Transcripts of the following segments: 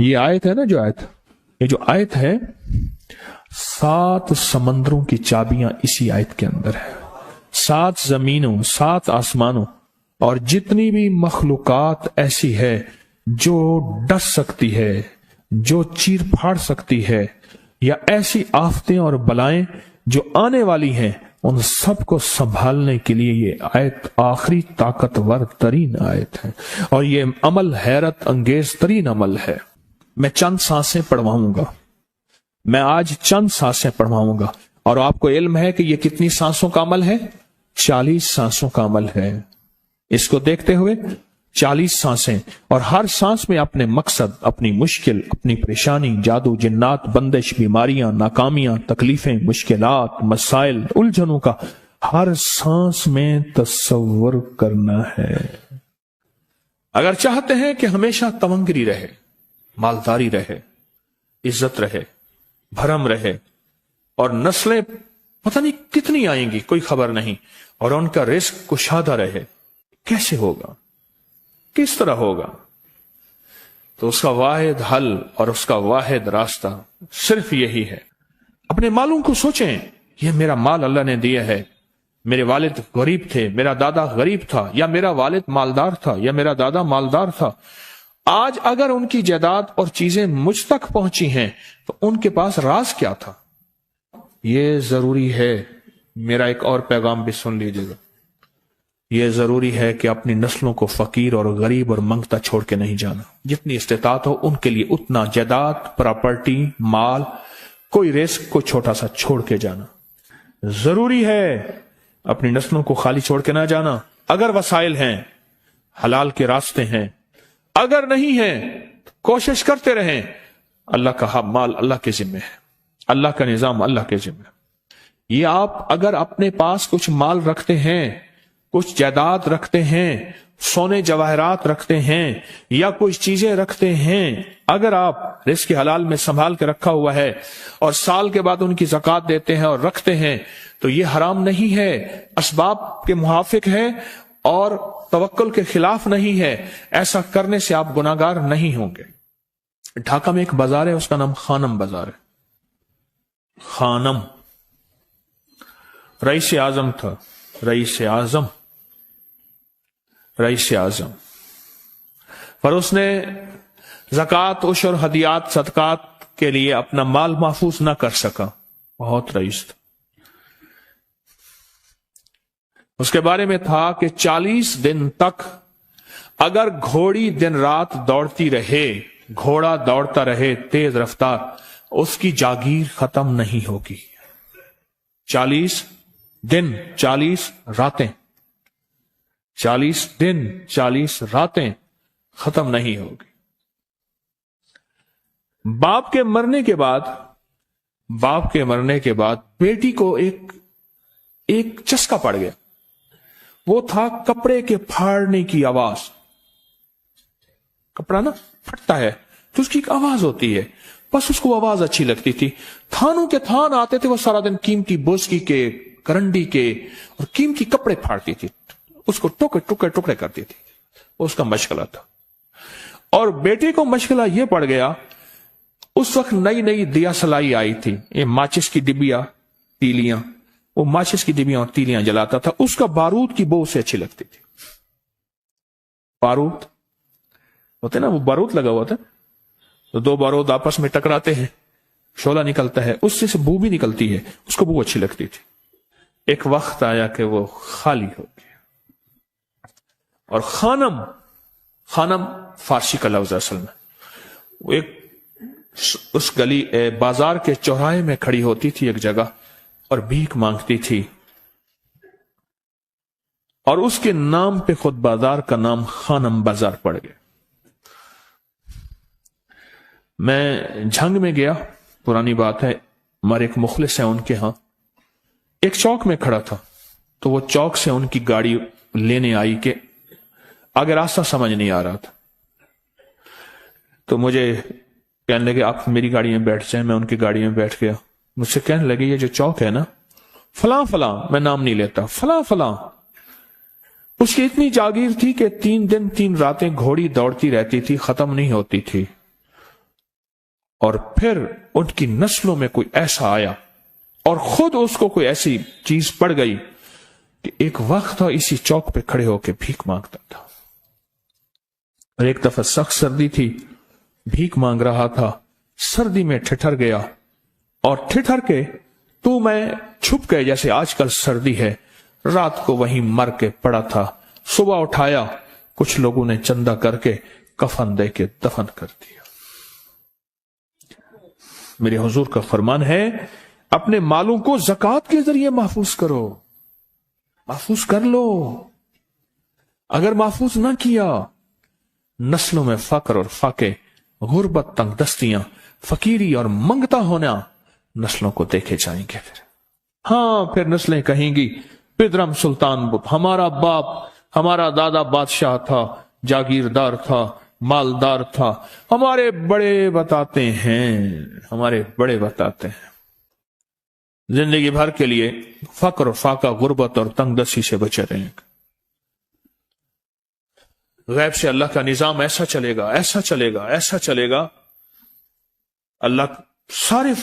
یہ آیت ہے نا یہ جو آیت ہے 7 سمندروں کی چابیاں اسی آیت کے اندر ہے. 7 زمینوں 7 آسمانوں اور جتنی بھی مخلوقات ایسی ہے جو ڈس سکتی ہے، جو چیر پھاڑ سکتی ہے، یا ایسی آفتیں اور بلائیں جو آنے والی ہیں، ان سب کو سنبھالنے کے لیے یہ آیت آخری طاقتور ترین آیت ہے، اور یہ عمل حیرت انگیز ترین عمل ہے. میں چند سانسیں پڑھواؤں گا، میں آج چند سانسیں پڑھواؤں گا، اور آپ کو علم ہے کہ یہ کتنی سانسوں کا عمل ہے؟ 40 سانسوں کا عمل ہے. اس کو دیکھتے ہوئے 40 سانسیں، اور ہر سانس میں اپنے مقصد، اپنی مشکل، اپنی پریشانی، جادو، جنات، بندش، بیماریاں، ناکامیاں، تکلیفیں، مشکلات، مسائل، الجھنوں کا ہر سانس میں تصور کرنا ہے. اگر چاہتے ہیں کہ ہمیشہ تمنگری رہے، مالداری رہے، عزت رہے، بھرم رہے، اور نسلیں پتہ نہیں کتنی آئیں گی کوئی خبر نہیں، اور ان کا رزق کشادہ رہے، کیسے ہوگا؟ کس طرح ہوگا؟ تو اس کا واحد حل اور اس کا واحد راستہ صرف یہی ہے. اپنے مالوں کو سوچیں، یہ میرا مال اللہ نے دیا ہے. میرے والد غریب تھے، میرا دادا غریب تھا، یا میرا والد مالدار تھا، یا میرا دادا مالدار تھا. آج اگر ان کی جائیداد اور چیزیں مجھ تک پہنچی ہیں تو ان کے پاس راز کیا تھا؟ یہ ضروری ہے. میرا ایک اور پیغام بھی سن لیجیے گا. یہ ضروری ہے کہ اپنی نسلوں کو فقیر اور غریب اور منگتا چھوڑ کے نہیں جانا. جتنی استطاعت ہو ان کے لیے اتنا جائیداد، پراپرٹی، مال، کوئی رزق کو چھوٹا سا چھوڑ کے جانا ضروری ہے. اپنی نسلوں کو خالی چھوڑ کے نہ جانا. اگر وسائل ہیں، حلال کے راستے ہیں، اگر نہیں ہیں کوشش کرتے رہیں. اللہ کا مال اللہ کے ذمہ ہے، اللہ کا نظام اللہ کے ذمہ. یہ آپ اگر اپنے پاس کچھ مال رکھتے ہیں، کچھ جائیداد رکھتے ہیں، سونے جواہرات رکھتے ہیں، یا کچھ چیزیں رکھتے ہیں، اگر آپ رزق حلال میں سنبھال کے رکھا ہوا ہے اور سال کے بعد ان کی زکوٰۃ دیتے ہیں اور رکھتے ہیں، تو یہ حرام نہیں ہے، اسباب کے موافق ہے اور توکل کے خلاف نہیں ہے. ایسا کرنے سے آپ گناہگار نہیں ہوں گے. ڈھاکہ میں ایک بازار ہے، اس کا نام خانم بازار ہے. خانم رئیس اعظم تھا، رئیس اعظم، پر اس نے زکوٰۃ، عشر، ہدیات، صدقات کے لیے اپنا مال محفوظ نہ کر سکا. بہت رئیس تھا. اس کے بارے میں تھا کہ 40 دن تک اگر گھوڑی دن رات دوڑتی رہے، گھوڑا دوڑتا رہے تیز رفتار، اس کی جاگیر ختم نہیں ہوگی. 40 دن 40 راتیں، 40 دن 40 راتیں ختم نہیں ہوگی. باپ کے مرنے کے بعد بیٹی کو ایک چسکا پڑ گیا. وہ تھا کپڑے کے پھاڑنے کی آواز. کپڑا نا پھٹتا ہے تو اس کی ایک آواز ہوتی ہے، بس اس کو آواز اچھی لگتی تھی. تھانوں کے تھان آتے تھے، وہ سارا دن قیمتی بوسکی کے، کرنڈی کے اور قیمتی کپڑے پھاڑتی تھی، اس کو ٹکڑے کرتی تھی. اس کا مشغلہ تھا. اور بیٹے کو مشغلہ یہ پڑ گیا، اس وقت نئی دیا سلائی آئی تھی، یہ ماچس کی ڈبیاں، تیلیاں، وہ ماچس کی ڈبیاں اور تیلیاں جلاتا تھا. اس کا بارود کی بو اسے اچھی لگتی تھی. بارود ہوتے نا، وہ بارود لگا ہوا تھا تو 2 بارود آپس میں ٹکراتے ہیں، شعلہ نکلتا ہے، اس سے بو بھی نکلتی ہے، اس کو بو اچھی لگتی تھی. ایک وقت آیا کہ وہ خالی ہو گیا. اور خانم فارسی کا لفظ اصل میں، وہ ایک اس گلی بازار کے چوراہے میں کھڑی ہوتی تھی ایک جگہ اور بھیک مانگتی تھی، اور اس کے نام پہ خود بازار کا نام خانم بازار پڑ گیا. میں جھنگ میں گیا، پرانی بات ہے، ہمارے ایک مخلص ہیں ان کے ہاں، ایک چوک میں کھڑا تھا، تو وہ چوک سے ان کی گاڑی لینے آئی کہ آگے راستہ سمجھ نہیں آ رہا تھا. تو مجھے کہنے لگے آپ میری گاڑی میں بیٹھ جائیں. میں ان کی گاڑی میں بیٹھ گیا. مجھ سے کہنے لگے یہ جو چوک ہے نا، فلاں فلاں، میں نام نہیں لیتا، فلاں فلاں، اس کی اتنی جاگیر تھی کہ 3 دن 3 راتیں گھوڑی دوڑتی رہتی تھی، ختم نہیں ہوتی تھی. اور پھر ان کی نسلوں میں کوئی ایسا آیا اور خود اس کو کوئی ایسی چیز پڑ گئی کہ ایک وقت تھا اسی چوک پہ کھڑے ہو کے بھیک مانگتا تھا. اور ایک دفعہ سخت سردی تھی، بھیک مانگ رہا تھا، سردی میں ٹھٹر گیا اور ٹھٹر کے تو میں چھپ گئے جیسے آج کل سردی ہے. رات کو وہیں مر کے پڑا تھا. صبح اٹھایا، کچھ لوگوں نے چندہ کر کے کفن دے کے دفن کر دیا. میرے حضور کا فرمان ہے اپنے مالوں کو زکوٰۃ کے ذریعے محفوظ کرو، محفوظ کر لو. اگر محفوظ نہ کیا، نسلوں میں فقر اور فاقے، غربت، تنگ دستیاں، فقیری اور منگتا ہونا نسلوں کو دیکھے جائیں گے. پھر نسلیں کہیں گی پدرم سلطان ہمارا باپ، ہمارا دادا بادشاہ تھا، جاگیردار تھا، مالدار تھا. ہمارے بڑے بتاتے ہیں زندگی بھر کے لیے فقر اور فاقہ، غربت اور تنگ دستی سے بچے رہیں گے. غیب سے اللہ کا نظام ایسا چلے گا، ایسا چلے گا، ایسا چلے گا. اللہ سارے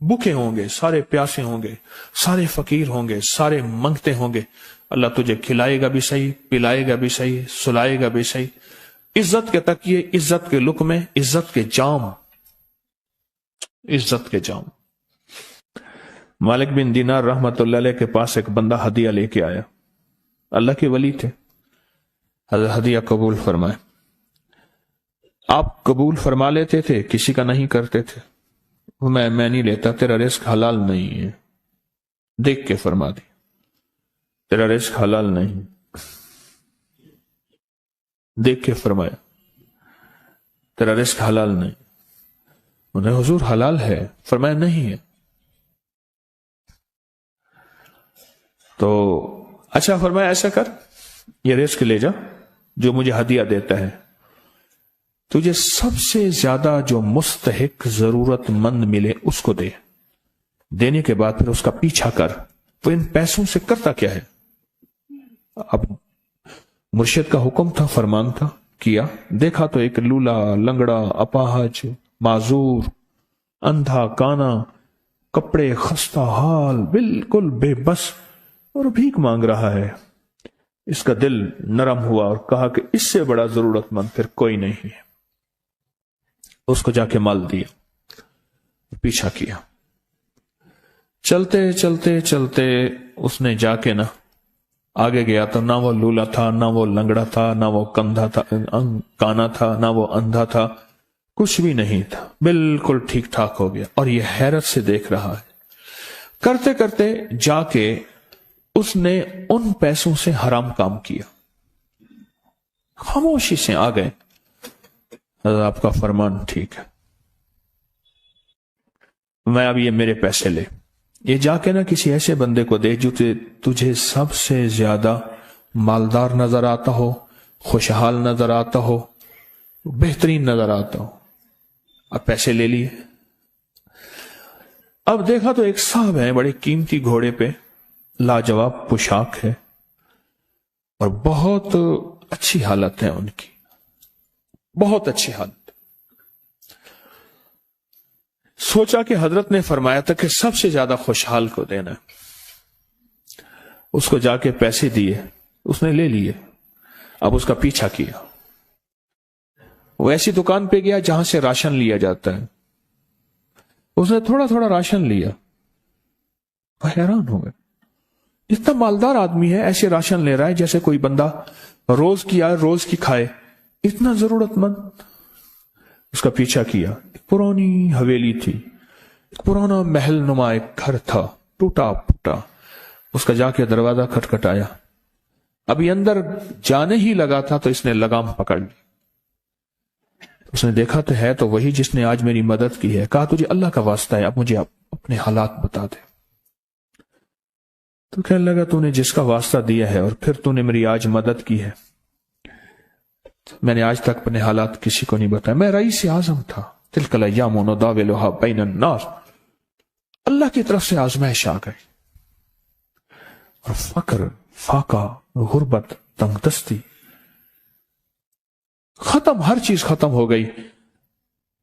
بھوکے ہوں گے، سارے پیاسے ہوں گے، سارے فقیر ہوں گے، سارے منگتے ہوں گے. اللہ تجھے کھلائے گا بھی صحیح، پلائے گا بھی صحیح، سلائے گا بھی صحیح. عزت کے تکیے، عزت کے لقمے، عزت کے جام، عزت کے جام. مالک بن دینار رحمت اللہ علیہ کے پاس ایک بندہ ہدیہ لے کے آیا. اللہ کے ولی تھے. حضرت ہدیہ قبول فرمائے. آپ قبول فرما لیتے تھے، کسی کا نہیں کرتے تھے. میں نہیں لیتا، تیرا رزق حلال نہیں ہے. دیکھ کے فرما دی تیرا رزق حلال نہیں. دیکھ کے فرمایا تیرا رزق حلال نہیں. انہیں حضور حلال ہے، فرمایا نہیں ہے. تو اچھا فرمایا ایسا کر، یہ رزق لے جا جو مجھے ہدیہ دیتا ہے. تجھے سب سے زیادہ جو مستحق ضرورت مند ملے اس کو دے. دینے کے بعد پھر اس کا پیچھا کر. وہ ان پیسوں سے کرتا کیا ہے؟ اب مرشد کا حکم تھا، فرمان تھا، کیا. دیکھا تو ایک لولا، لنگڑا، اپاہج، معذور، اندھا، کانا، کپڑے خستہ حال، بالکل بے بس، اور بھیک مانگ رہا ہے. اس کا دل نرم ہوا اور کہا کہ اس سے بڑا ضرورت مند پھر کوئی نہیں ہے. اس کو جا کے مال دیا، پیچھا کیا. چلتے چلتے چلتے اس نے جا کے آگے گیا تو نہ وہ لولا تھا، نہ وہ لنگڑا تھا، نہ وہ کندھا تھا، کانا تھا، نہ وہ اندھا تھا، کچھ بھی نہیں تھا. بالکل ٹھیک ٹھاک ہو گیا اور یہ حیرت سے دیکھ رہا ہے. کرتے کرتے جا کے اس نے ان پیسوں سے حرام کام کیا. خاموشی سے آ گئے. آپ کا فرمان ٹھیک ہے، میں اب یہ میرے پیسے لے. یہ جا کے کسی ایسے بندے کو دے جو تجھے سب سے زیادہ مالدار نظر آتا ہو، خوشحال نظر آتا ہو، بہترین نظر آتا ہو. اب پیسے لے لیے. اب دیکھا تو ایک صاحب ہے، بڑے قیمتی گھوڑے پہ، لاجواب پوشاک ہے اور بہت اچھی حالت ہے ان کی، بہت اچھی حالت. سوچا کہ حضرت نے فرمایا تھا کہ سب سے زیادہ خوشحال کو دینا. اس کو جا کے پیسے دیے، اس نے لے لیے. اب اس کا پیچھا کیا. وہ ایسی دکان پہ گیا جہاں سے راشن لیا جاتا ہے. اس نے تھوڑا تھوڑا راشن لیا. وہ حیران ہو گئے، اتنا مالدار آدمی ہے، ایسے راشن لے رہا ہے جیسے کوئی بندہ روز کی آئے روز کی کھائے، اتنا ضرورت مند. اس کا پیچھا کیا. ایک پرانی حویلی تھی، ایک پرانا محل نما ایک گھر تھا، ٹوٹا پھوٹا. اس کا جا کے دروازہ کھٹکھٹایا. ابھی اندر جانے ہی لگا تھا تو اس نے لگام پکڑ لی. اس نے دیکھا تو ہے تو وہی جس نے آج میری مدد کی ہے. کہا تجھے اللہ کا واسطہ ہے، اب مجھے اپنے حالات بتا دے. تو کہنے لگا تو نے جس کا واسطہ دیا ہے اور پھر تو نے میری آج مدد کی ہے، میں نے آج تک اپنے حالات کسی کو نہیں بتایا. میں رئیس اعظم تھا. تلک الایام نداولها بین الناس. اللہ کی طرف سے آزمائش آ گئی اور فقر، فاقہ، غربت، تنگ دستی ختم، ہر چیز ختم ہو گئی.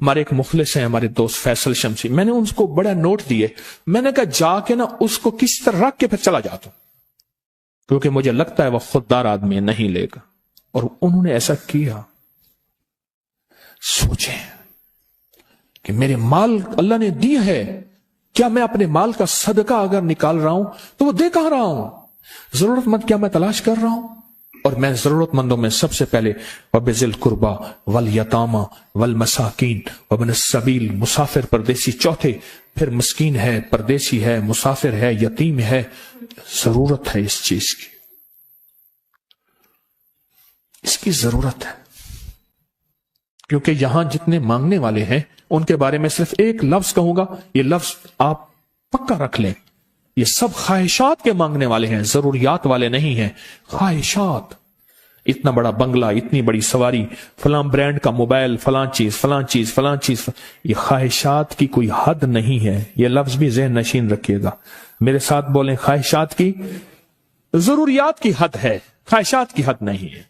ہمارے ایک مخلص ہیں ہمارے دوست فیصل شمسی، میں نے ان کو بڑا نوٹ دیے، میں نے کہا جا کے نا اس کو کس طرح رکھ کے پھر چلا جاتا ہوں، کیونکہ مجھے لگتا ہے وہ خوددار آدمی نہیں لے گا، اور انہوں نے ایسا کیا۔ سوچیں کہ میرے مال اللہ نے دی ہے، کیا میں اپنے مال کا صدقہ اگر نکال رہا ہوں تو وہ دے کہاں رہا ہوں؟ ضرورت مند کیا میں تلاش کر رہا ہوں؟ اور میں ضرورت مندوں میں سب سے پہلے وَبِذِي الْقُرْبَى وَالْيَتَامَى وَالْمَسَاكِينِ وَابْنِ السَّبِيلِ، مسافر پردیسی چوتھے، پھر مسکین ہے، پردیسی ہے، مسافر ہے، یتیم ہے، ضرورت ہے اس چیز کی، اس کی ضرورت ہے، کیونکہ یہاں جتنے مانگنے والے ہیں ان کے بارے میں صرف ایک لفظ کہوں گا، یہ لفظ آپ پکا رکھ لیں، یہ سب خواہشات کے مانگنے والے ہیں، ضروریات والے نہیں ہیں، خواہشات۔ اتنا بڑا بنگلہ، اتنی بڑی سواری، فلاں برانڈ کا موبائل، فلاں چیز فلاں چیز فلاں چیز، یہ خواہشات کی کوئی حد نہیں ہے، یہ لفظ بھی ذہن نشین رکھیے گا، میرے ساتھ بولیں، خواہشات کی، ضروریات کی حد ہے، خواہشات کی حد نہیں ہے۔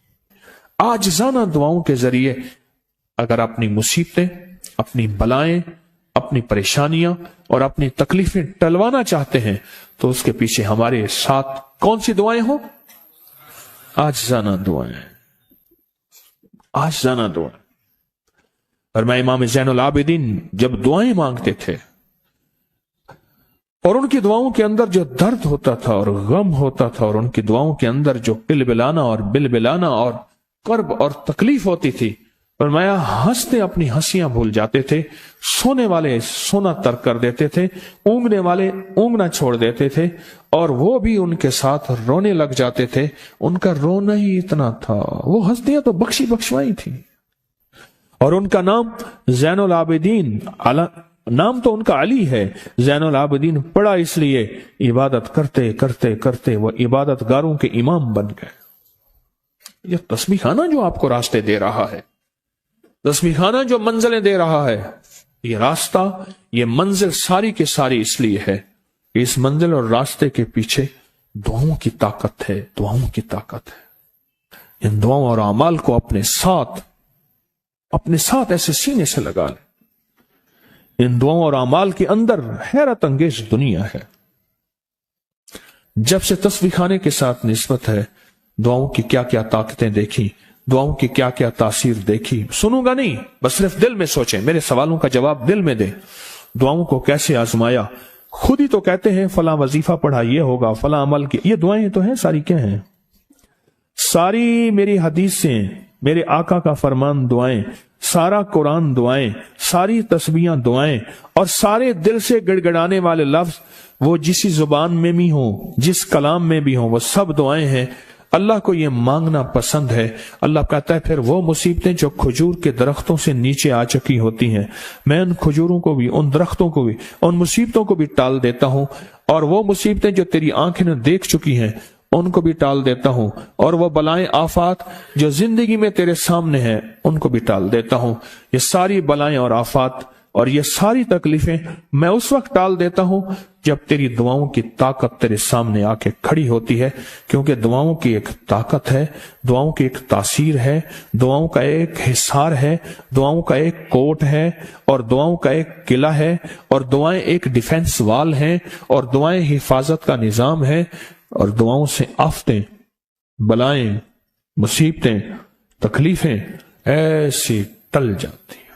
عاجزانہ دعاؤں کے ذریعے اگر اپنی مصیبتیں، اپنی بلائیں، اپنی پریشانیاں اور اپنی تکلیفیں ٹلوانا چاہتے ہیں تو اس کے پیچھے ہمارے ساتھ کون سی دعائیں ہوں؟ عاجزانہ دعائیں، عاجزانہ دعائیں۔ فرمایا امام زین العابدین جب دعائیں مانگتے تھے اور ان کی دعاؤں کے اندر جو درد ہوتا تھا اور غم ہوتا تھا، اور ان کی دعاؤں کے اندر جو قلبلانا اور بلبلانا اور کرب اور تکلیف ہوتی تھی، فرمایا ہنستے اپنی ہنسیاں بھول جاتے تھے، سونے والے سونا ترک کر دیتے تھے، اونگنے والے اونگنا چھوڑ دیتے تھے، اور وہ بھی ان کے ساتھ رونے لگ جاتے تھے۔ ان کا رونا ہی اتنا تھا، وہ ہنسیاں تو بخشی بخشوائی تھی، اور ان کا نام زین العابدین، نام تو ان کا علی ہے، زین العابدین پڑا اس لیے عبادت کرتے کرتے کرتے وہ عبادت گاروں کے امام بن گئے۔ یہ تسبیح خانہ جو آپ کو راستے دے رہا ہے، تسبیح خانہ جو منزلیں دے رہا ہے، یہ راستہ، یہ منزل ساری کے ساری اس لیے ہے کہ اس منزل اور راستے کے پیچھے دعاؤں کی طاقت ہے، دعاؤں کی طاقت ہے۔ ان دعاؤں اور اعمال کو اپنے ساتھ ایسے سینے سے لگا لیں۔ ان دعاؤں اور اعمال کے اندر حیرت انگیز دنیا ہے۔ جب سے تسبیح خانے کے ساتھ نسبت ہے، دعاؤں کی کیا کیا طاقتیں دیکھی، دعاؤں کی کیا کیا تاثیر دیکھی، سنوں گا نہیں، بس صرف دل میں سوچیں، میرے سوالوں کا جواب دل میں دیں۔ دعاؤں کو کیسے آزمایا، خود ہی تو کہتے ہیں فلاں وظیفہ پڑھا یہ ہوگا، فلاں عمل کی، یہ دعائیں تو ہیں ساری، کیا ہیں؟ ساری میری حدیثیں، میرے آقا کا فرمان دعائیں، سارا قرآن دعائیں، ساری تسبیحاں دعائیں، اور سارے دل سے گڑ گڑانے والے لفظ وہ جسی زبان میں بھی ہوں، جس کلام میں بھی ہوں، وہ سب دعائیں ہیں۔ اللہ کو یہ مانگنا پسند ہے۔ اللہ کہتا ہے پھر وہ مصیبتیں جو کھجور کے درختوں سے نیچے آ چکی ہوتی ہیں، میں ان کھجوروں کو بھی، ان درختوں کو بھی، ان مصیبتوں کو بھی ٹال دیتا ہوں، اور وہ مصیبتیں جو تیری آنکھیں نے دیکھ چکی ہیں ان کو بھی ٹال دیتا ہوں، اور وہ بلائیں آفات جو زندگی میں تیرے سامنے ہیں ان کو بھی ٹال دیتا ہوں۔ یہ ساری بلائیں اور آفات اور یہ ساری تکلیفیں میں اس وقت ٹال دیتا ہوں جب تیری دعاؤں کی طاقت تیرے سامنے آ کے کھڑی ہوتی ہے، کیونکہ دعاؤں کی ایک طاقت ہے، دعاؤں کی ایک تاثیر ہے، دعاؤں کا ایک حصار ہے، دعاؤں کا ایک کوٹ ہے، اور دعاؤں کا ایک قلعہ ہے، اور دعائیں ایک ڈیفنس وال ہیں، اور دعائیں حفاظت کا نظام ہے، اور دعاؤں سے آفتیں، بلائیں، مصیبتیں، تکلیفیں ایسی ٹل جاتی ہیں۔